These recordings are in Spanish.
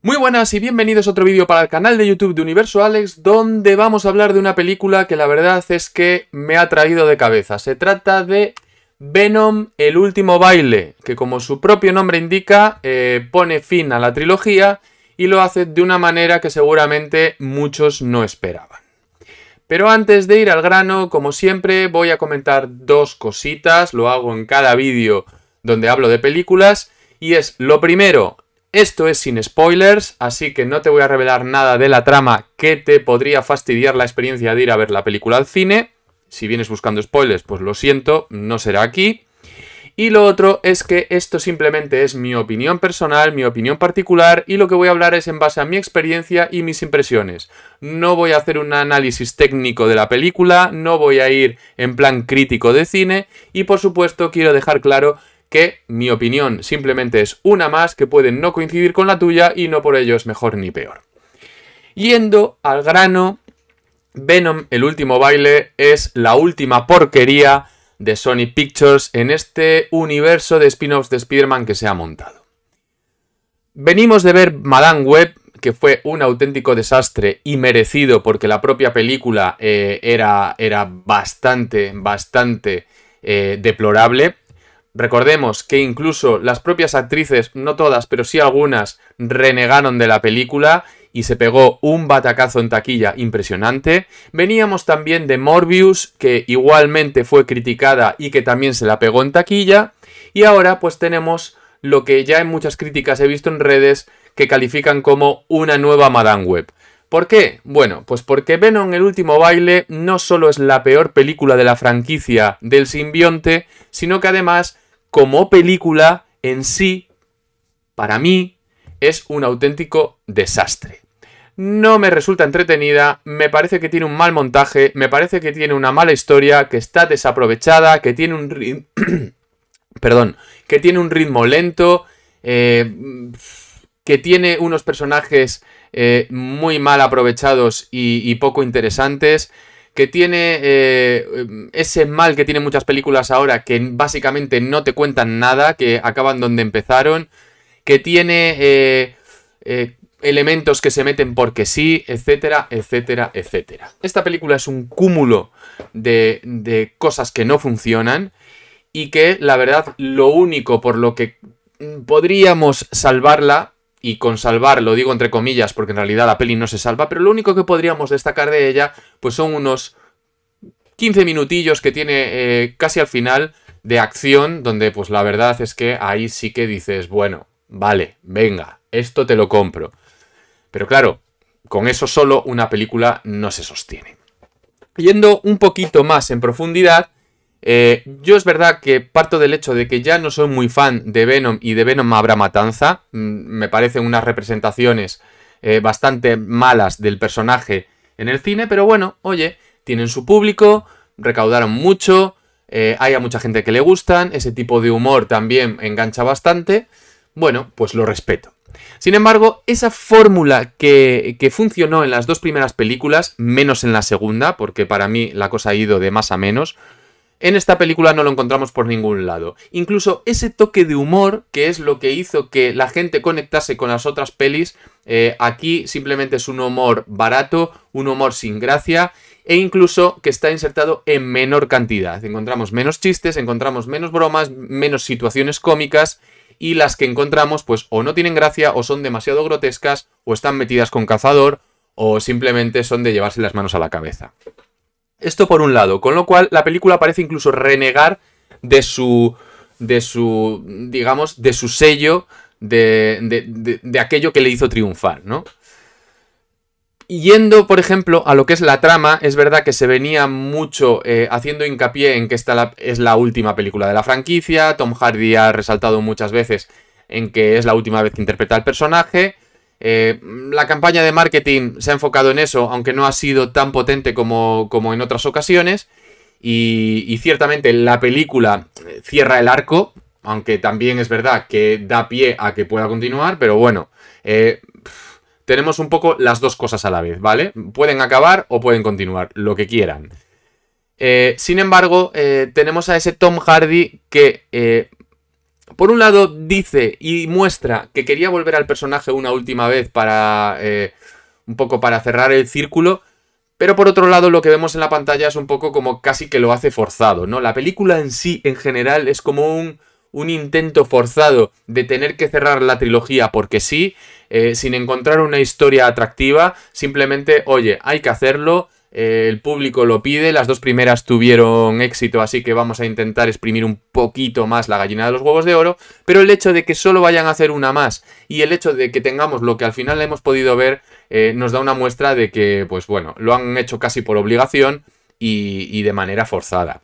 Muy buenas y bienvenidos a otro vídeo para el canal de YouTube de Universo Alex, donde vamos a hablar de una película que la verdad es que me ha traído de cabeza. Se trata de Venom, el último baile, que como su propio nombre indica, pone fin a la trilogía y lo hace de una manera que seguramente muchos no esperaban. Pero antes de ir al grano, como siempre, voy a comentar dos cositas, lo hago en cada vídeo donde hablo de películas, y es, lo primero, esto es sin spoilers, así que no te voy a revelar nada de la trama que te podría fastidiar la experiencia de ir a ver la película al cine. Si vienes buscando spoilers, pues lo siento, no será aquí. Y lo otro es que esto simplemente es mi opinión personal, mi opinión particular, y lo que voy a hablar es en base a mi experiencia y mis impresiones. No voy a hacer un análisis técnico de la película, no voy a ir en plan crítico de cine, y por supuesto quiero dejar claro que mi opinión simplemente es una más que puede no coincidir con la tuya y no por ello es mejor ni peor. Yendo al grano, Venom, el último baile, es la última porquería de Sony Pictures en este universo de spin-offs de Spider-Man que se ha montado. Venimos de ver Madame Web, que fue un auténtico desastre y merecido porque la propia película era bastante deplorable. Recordemos que incluso las propias actrices, no todas, pero sí algunas, renegaron de la película y se pegó un batacazo en taquilla impresionante. Veníamos también de Morbius, que igualmente fue criticada y que también se la pegó en taquilla. Y ahora pues tenemos lo que ya en muchas críticas he visto en redes que califican como una nueva Madame Web. ¿Por qué? Bueno, pues porque Venom, el último baile, no solo es la peor película de la franquicia del simbionte, sino que además, como película en sí, para mí, es un auténtico desastre. No me resulta entretenida, me parece que tiene un mal montaje, me parece que tiene una mala historia, que está desaprovechada, que tiene un ritmo... Perdón, que tiene un ritmo lento, que tiene unos personajes muy mal aprovechados y poco interesantes, que tiene ese mal que tienen muchas películas ahora, que básicamente no te cuentan nada, que acaban donde empezaron, que tiene elementos que se meten porque sí, etcétera, etcétera, etcétera. Esta película es un cúmulo de cosas que no funcionan y que, la verdad, lo único por lo que podríamos salvarla, y con salvar lo digo entre comillas porque en realidad la peli no se salva, pero lo único que podríamos destacar de ella pues son unos 15 minutillos que tiene casi al final de acción, donde pues la verdad es que ahí sí que dices, bueno, vale, venga, esto te lo compro. Pero claro, con eso solo una película no se sostiene. Yendo un poquito más en profundidad, yo es verdad que parto del hecho de que ya no soy muy fan de Venom y de Venom habrá matanza. Me parecen unas representaciones bastante malas del personaje en el cine, pero bueno, oye, tienen su público, recaudaron mucho, hay a mucha gente que le gustan, ese tipo de humor también engancha bastante, bueno, pues lo respeto. Sin embargo, esa fórmula que funcionó en las dos primeras películas, menos en la segunda, porque para mí la cosa ha ido de más a menos, en esta película no lo encontramos por ningún lado. Incluso ese toque de humor, que es lo que hizo que la gente conectase con las otras pelis, aquí simplemente es un humor barato, un humor sin gracia, e incluso que está insertado en menor cantidad. Encontramos menos chistes, encontramos menos bromas, menos situaciones cómicas, y las que encontramos pues o no tienen gracia, o son demasiado grotescas, o están metidas con cazador, o simplemente son de llevarse las manos a la cabeza. Esto por un lado, con lo cual la película parece incluso renegar de su digamos, de su sello, de aquello que le hizo triunfar, ¿no? Yendo, por ejemplo, a lo que es la trama, es verdad que se venía mucho haciendo hincapié en que esta es la última película de la franquicia. Tom Hardy ha resaltado muchas veces en que es la última vez que interpreta al personaje. La campaña de marketing se ha enfocado en eso, aunque no ha sido tan potente como en otras ocasiones. Y ciertamente la película cierra el arco, aunque también es verdad que da pie a que pueda continuar, pero bueno, tenemos un poco las dos cosas a la vez, ¿vale? Pueden acabar o pueden continuar, lo que quieran. Sin embargo, tenemos a ese Tom Hardy que por un lado dice y muestra que quería volver al personaje una última vez para un poco para cerrar el círculo, pero por otro lado lo que vemos en la pantalla es un poco como casi que lo hace forzado, ¿no? La película en sí, en general, es como un intento forzado de tener que cerrar la trilogía porque sí, sin encontrar una historia atractiva, simplemente, oye, hay que hacerlo, el público lo pide, las dos primeras tuvieron éxito, así que vamos a intentar exprimir un poquito más la gallina de los huevos de oro, pero el hecho de que solo vayan a hacer una más y el hecho de que tengamos lo que al final hemos podido ver, nos da una muestra de que, pues bueno, lo han hecho casi por obligación y de manera forzada.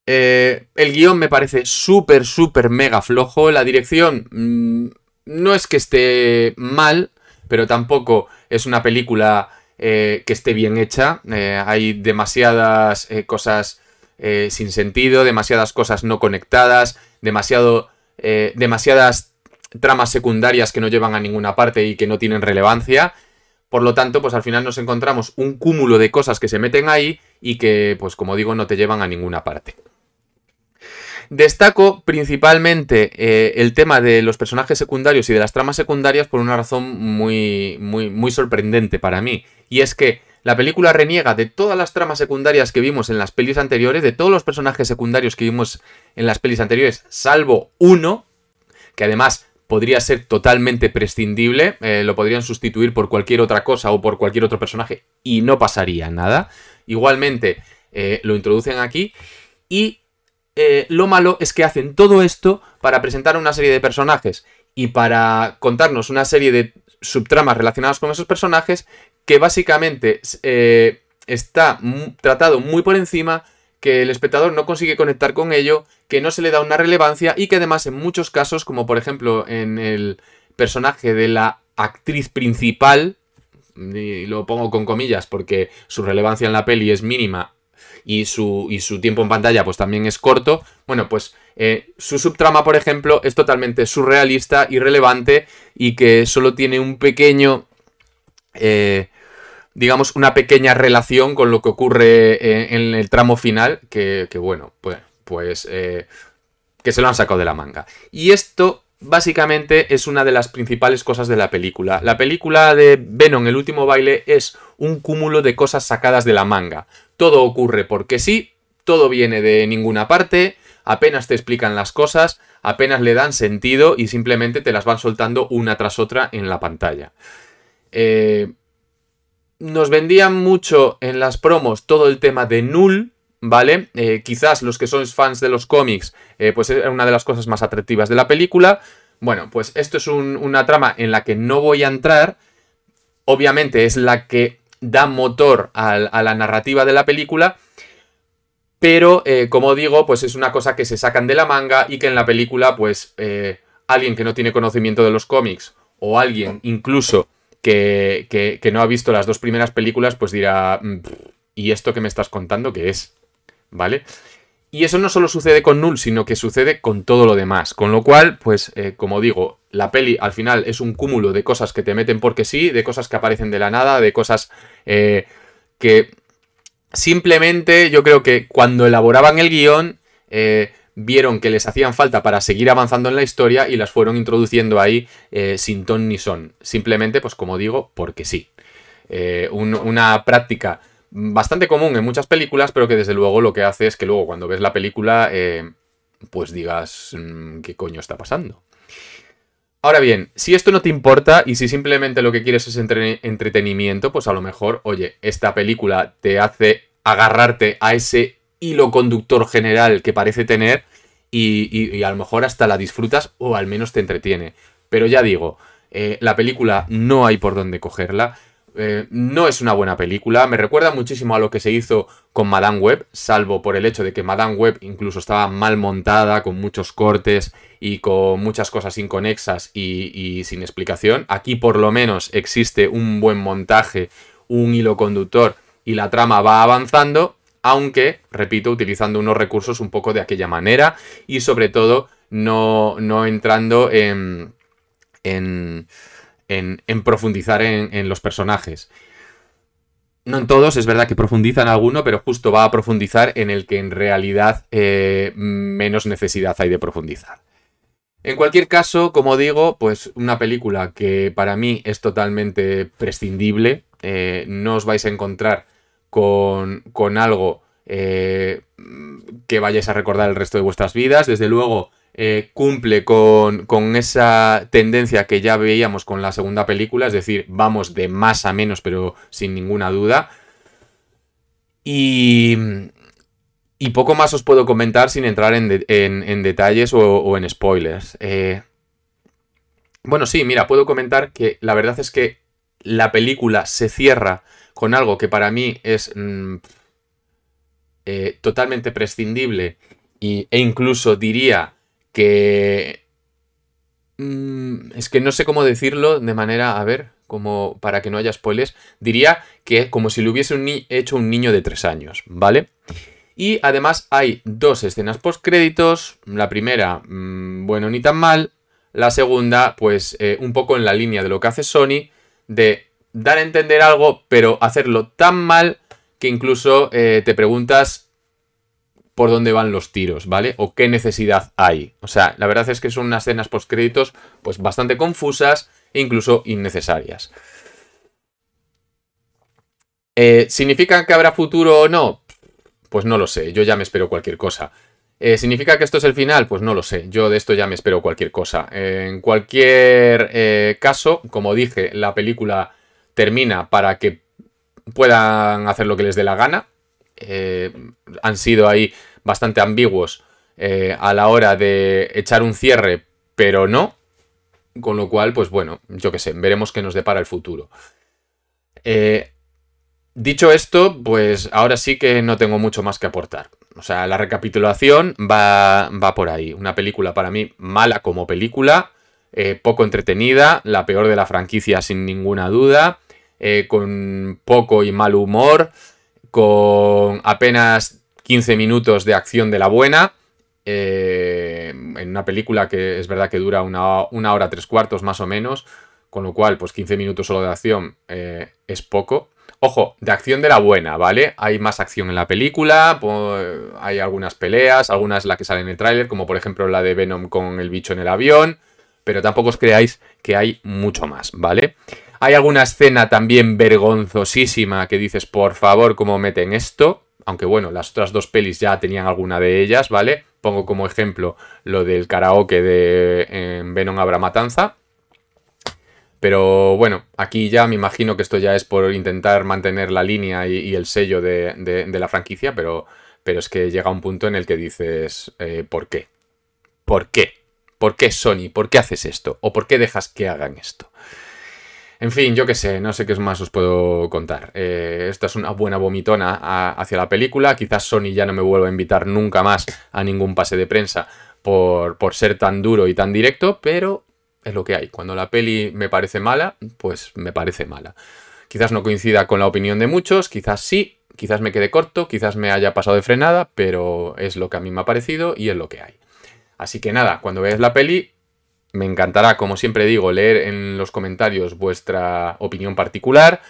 El guión me parece súper, súper mega flojo. La dirección no es que esté mal, pero tampoco es una película que esté bien hecha. Hay demasiadas cosas sin sentido, demasiadas cosas no conectadas, demasiadas tramas secundarias que no llevan a ninguna parte y que no tienen relevancia. Por lo tanto, pues al final nos encontramos un cúmulo de cosas que se meten ahí y que, pues como digo, no te llevan a ninguna parte. Destaco principalmente el tema de los personajes secundarios y de las tramas secundarias por una razón muy sorprendente para mí. Y es que la película reniega de todas las tramas secundarias que vimos en las pelis anteriores, de todos los personajes secundarios que vimos en las pelis anteriores, salvo uno, que además podría ser totalmente prescindible, lo podrían sustituir por cualquier otra cosa o por cualquier otro personaje y no pasaría nada. Igualmente lo introducen aquí y lo malo es que hacen todo esto para presentar una serie de personajes y para contarnos una serie de subtramas relacionadas con esos personajes que básicamente está tratado muy por encima, que el espectador no consigue conectar con ello, que no se le da una relevancia y que además en muchos casos, como por ejemplo en el personaje de la actriz principal, y lo pongo con comillas porque su relevancia en la peli es mínima, y su tiempo en pantalla pues también es corto, bueno, pues su subtrama, por ejemplo, es totalmente surrealista, irrelevante y que solo tiene un pequeño, digamos, una pequeña relación con lo que ocurre en el tramo final, que bueno, pues que se lo han sacado de la manga. Y esto básicamente es una de las principales cosas de la película. La película de Venom, el último baile, es un cúmulo de cosas sacadas de la manga. Todo ocurre porque sí, todo viene de ninguna parte, apenas te explican las cosas, apenas le dan sentido y simplemente te las van soltando una tras otra en la pantalla. Nos vendían mucho en las promos todo el tema de Null, ¿vale? Quizás los que sois fans de los cómics, pues es una de las cosas más atractivas de la película. Bueno, pues esto es una trama en la que no voy a entrar. Obviamente es la que da motor a la narrativa de la película, pero como digo, pues es una cosa que se sacan de la manga y que en la película, pues alguien que no tiene conocimiento de los cómics o alguien incluso que no ha visto las dos primeras películas, pues dirá, ¿y esto que me estás contando qué es? ¿Vale? Y eso no solo sucede con Null, sino que sucede con todo lo demás. Con lo cual, pues, como digo, la peli al final es un cúmulo de cosas que te meten porque sí, de cosas que aparecen de la nada, de cosas que simplemente yo creo que cuando elaboraban el guión vieron que les hacían falta para seguir avanzando en la historia y las fueron introduciendo ahí sin ton ni son. Simplemente, pues como digo, porque sí. Una práctica bastante común en muchas películas, pero que desde luego lo que hace es que luego cuando ves la película, pues digas, ¿qué coño está pasando? Ahora bien, si esto no te importa y si simplemente lo que quieres es entretenimiento, pues a lo mejor, oye, esta película te hace agarrarte a ese hilo conductor general que parece tener y a lo mejor hasta la disfrutas o al menos te entretiene. Pero ya digo, la película no hay por dónde cogerla. No es una buena película, me recuerda muchísimo a lo que se hizo con Madame Web, salvo por el hecho de que Madame Web incluso estaba mal montada, con muchos cortes y con muchas cosas inconexas y sin explicación. Aquí por lo menos existe un buen montaje, un hilo conductor y la trama va avanzando, aunque, repito, utilizando unos recursos un poco de aquella manera y sobre todo no entrando en profundizar en los personajes. No en todos, es verdad que profundiza en alguno, pero justo va a profundizar en el que en realidad menos necesidad hay de profundizar. En cualquier caso, como digo, pues una película que para mí es totalmente prescindible. No os vais a encontrar con algo que vayáis a recordar el resto de vuestras vidas. Desde luego, cumple con esa tendencia que ya veíamos con la segunda película, es decir, vamos de más a menos, pero sin ninguna duda. Y, y poco más os puedo comentar sin entrar en detalles o en spoilers. Bueno, sí, mira, puedo comentar que la verdad es que la película se cierra con algo que para mí es totalmente prescindible e incluso diría que... es que no sé cómo decirlo de manera, a ver, como para que no haya spoilers, diría que como si lo hubiese hecho un niño de 3 años, ¿vale? Y además hay 2 escenas postcréditos, la primera, bueno, ni tan mal, la segunda, pues un poco en la línea de lo que hace Sony, de dar a entender algo, pero hacerlo tan mal que incluso te preguntas por dónde van los tiros, ¿vale? O qué necesidad hay. O sea, la verdad es que son unas escenas postcréditos pues bastante confusas e incluso innecesarias. ¿Significa que habrá futuro o no? Pues no lo sé, yo ya me espero cualquier cosa. ¿Significa que esto es el final? Pues no lo sé, yo de esto ya me espero cualquier cosa. En cualquier caso, como dije, la película termina para que puedan hacer lo que les dé la gana. Han sido ahí bastante ambiguos a la hora de echar un cierre, pero no. Con lo cual, pues bueno, yo qué sé, veremos qué nos depara el futuro. Dicho esto, pues ahora sí que no tengo mucho más que aportar. O sea, la recapitulación va por ahí. Una película para mí mala como película, poco entretenida, la peor de la franquicia sin ninguna duda, con poco y mal humor, con apenas 15 minutos de acción de la buena, en una película que es verdad que dura una hora 3/4 más o menos, con lo cual pues 15 minutos solo de acción es poco. Ojo, de acción de la buena, ¿vale? Hay más acción en la película, hay algunas peleas, algunas las que salen en el tráiler, como por ejemplo la de Venom con el bicho en el avión, pero tampoco os creáis que hay mucho más, ¿vale? Hay alguna escena también vergonzosísima que dices, por favor, ¿cómo meten esto? Aunque bueno, las otras 2 pelis ya tenían alguna de ellas, ¿vale? Pongo como ejemplo lo del karaoke de Venom Habrá Matanza. Pero bueno, aquí ya me imagino que esto ya es por intentar mantener la línea y el sello de la franquicia, pero es que llega un punto en el que dices, ¿por qué? ¿Por qué? ¿Por qué Sony? ¿Por qué haces esto? ¿O por qué dejas que hagan esto? En fin, yo qué sé, no sé qué más os puedo contar. Esta es una buena vomitona hacia la película. Quizás Sony ya no me vuelva a invitar nunca más a ningún pase de prensa por ser tan duro y tan directo, pero es lo que hay. Cuando la peli me parece mala, pues me parece mala. Quizás no coincida con la opinión de muchos, quizás sí, quizás me quede corto, quizás me haya pasado de frenada, pero es lo que a mí me ha parecido y es lo que hay. Así que nada, cuando veáis la peli, me encantará, como siempre digo, leer en los comentarios vuestra opinión particular.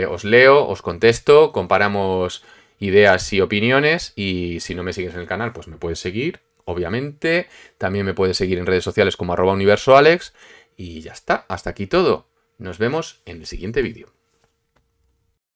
Os leo, os contesto, comparamos ideas y opiniones. Y si no me sigues en el canal, pues me puedes seguir, obviamente. También me puedes seguir en redes sociales como @universoalex. Y ya está, hasta aquí todo. Nos vemos en el siguiente vídeo.